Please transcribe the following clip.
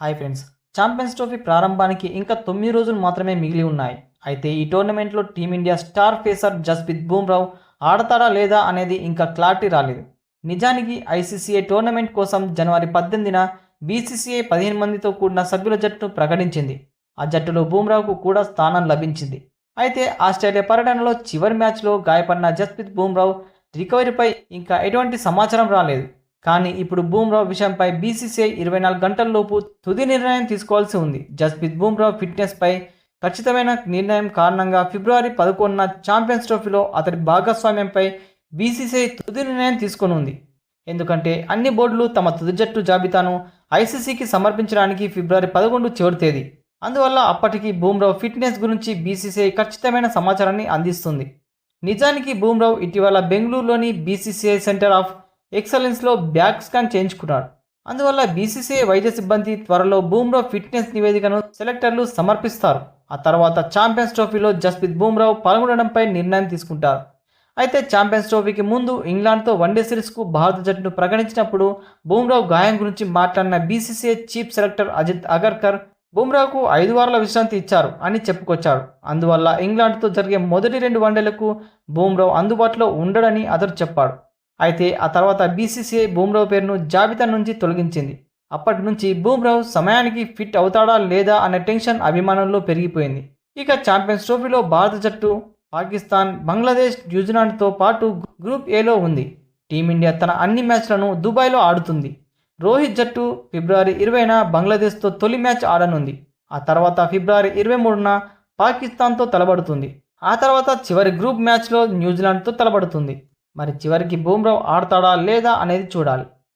Hi friends. Champions trophy ప్రారంభానికి ఇంకా 9 రోజులు మాత్రమే మిగిలి ఉన్నాయి. అయితే ఈ టోర్నమెంట్లో టీమిండియా స్టార్ పేసర్ జస్ప్రీత్ బుమ్రాహ్ ఆడతాడా లేదా అనేది ఇంకా క్లారిటీ రాలేదు. నిజానికి ఐసీసీఐ టోర్నమెంట్ కోసం జనవరి 18న బీసీసీఐ 15 మందితో కూడిన సభ్యుల జట్టును ప్రకటించింది. ఆ జట్టులో బుమ్రాహ్కు కూడా స్థానం లభించింది. అయితే ఆస్ట్రేలియా పర్యటనలో చివరి మ్యాచ్లో గాయపడిన జస్ప్రీత్ బుమ్రాహ్ రికవరీపై ఇంకా ఎటువంటి సమాచారం రాలేదు. కానీ ఇప్పుడు బుమ్రాహ్ విషయంపై బీసీసీఐ 24 గంటల్లోపు తుది నిర్ణయం తీసుకోవాల్సి ఉంది. జస్ప్రీత్ బుమ్రాహ్ ఫిట్నెస్పై ఖచ్చితమైన నిర్ణయం కారణంగా ఫిబ్రవరి 11న ఛాంపియన్స్ ట్రోఫీలో అతడి భాగస్వామ్యంపై బీసీసీఐ తుది నిర్ణయం తీసుకోనుంది. ఎందుకంటే అన్ని బోర్డులు తమ తుది జట్టు జాబితాను ఐసీసీకి సమర్పించడానికి ఫిబ్రవరి 11 చివరి తేదీ. అందువల్ల అప్పటికి బుమ్రాహ్ ఫిట్నెస్ గురించి బీసీసీఐ ఖచ్చితమైన సమాచారాన్ని అందిస్తుంది. నిజానికి బుమ్రాహ్ ఇటీవల బెంగళూరులోని బీసీసీఐ సెంటర్ ఆఫ్ ఎక్సలెన్స్లో బ్యాక్ స్కాన్ చేయించుకున్నాడు. అందువల్ల బీసీసీఐ వైద్య సిబ్బంది త్వరలో బుమ్రాహ్ ఫిట్నెస్ నివేదికను సెలెక్టర్లు సమర్పిస్తారు. ఆ తర్వాత ఛాంపియన్స్ ట్రోఫీలో జస్ప్రీత్ బుమ్రాహ్ పాల్గొనడంపై నిర్ణయం తీసుకుంటారు. అయితే ఛాంపియన్స్ ట్రోఫీకి ముందు ఇంగ్లాండ్తో వన్డే సిరీస్కు భారత జట్టును ప్రకటించినప్పుడు బుమ్రాహ్ గాయం గురించి మాట్లాడిన BCCI chief selector Ajit Agarkar బుమ్రాహ్కు 5 వారాల విశ్రాంతి ఇచ్చారు అని చెప్పుకొచ్చాడు. అందువల్ల ఇంగ్లాండ్తో జరిగే మొదటి 2 వన్డేలకు బుమ్రాహ్ అందుబాటులో ఉండడని అతడు చెప్పాడు. అయితే ఆ తర్వాత బీసీసీఐ బుమ్రాహ్ పేరును జాబితా నుంచి తొలగించింది. అప్పటి నుంచి బుమ్రాహ్ సమయానికి ఫిట్ అవుతాడా లేదా అనే టెన్షన్ అభిమానుల్లో పెరిగిపోయింది. ఇక ఛాంపియన్స్ ట్రోఫీలో భారత జట్టు పాకిస్తాన్, బంగ్లాదేశ్, న్యూజిలాండ్తో పాటు గ్రూప్ ఏలో ఉంది. టీమిండియా తన అన్ని మ్యాచ్లను దుబాయ్లో ఆడుతుంది. రోహిత్ జట్టు ఫిబ్రవరి 20న బంగ్లాదేశ్తో తొలి మ్యాచ్ ఆడనుంది. ఆ తర్వాత ఫిబ్రవరి 23న పాకిస్తాన్తో తలపడుతుంది. ఆ తర్వాత చివరి గ్రూప్ మ్యాచ్లో న్యూజిలాండ్తో తలపడుతుంది. మరి చివరికి బుమ్రాహ్ ఆడతాడా లేదా అనేది చూడాలి.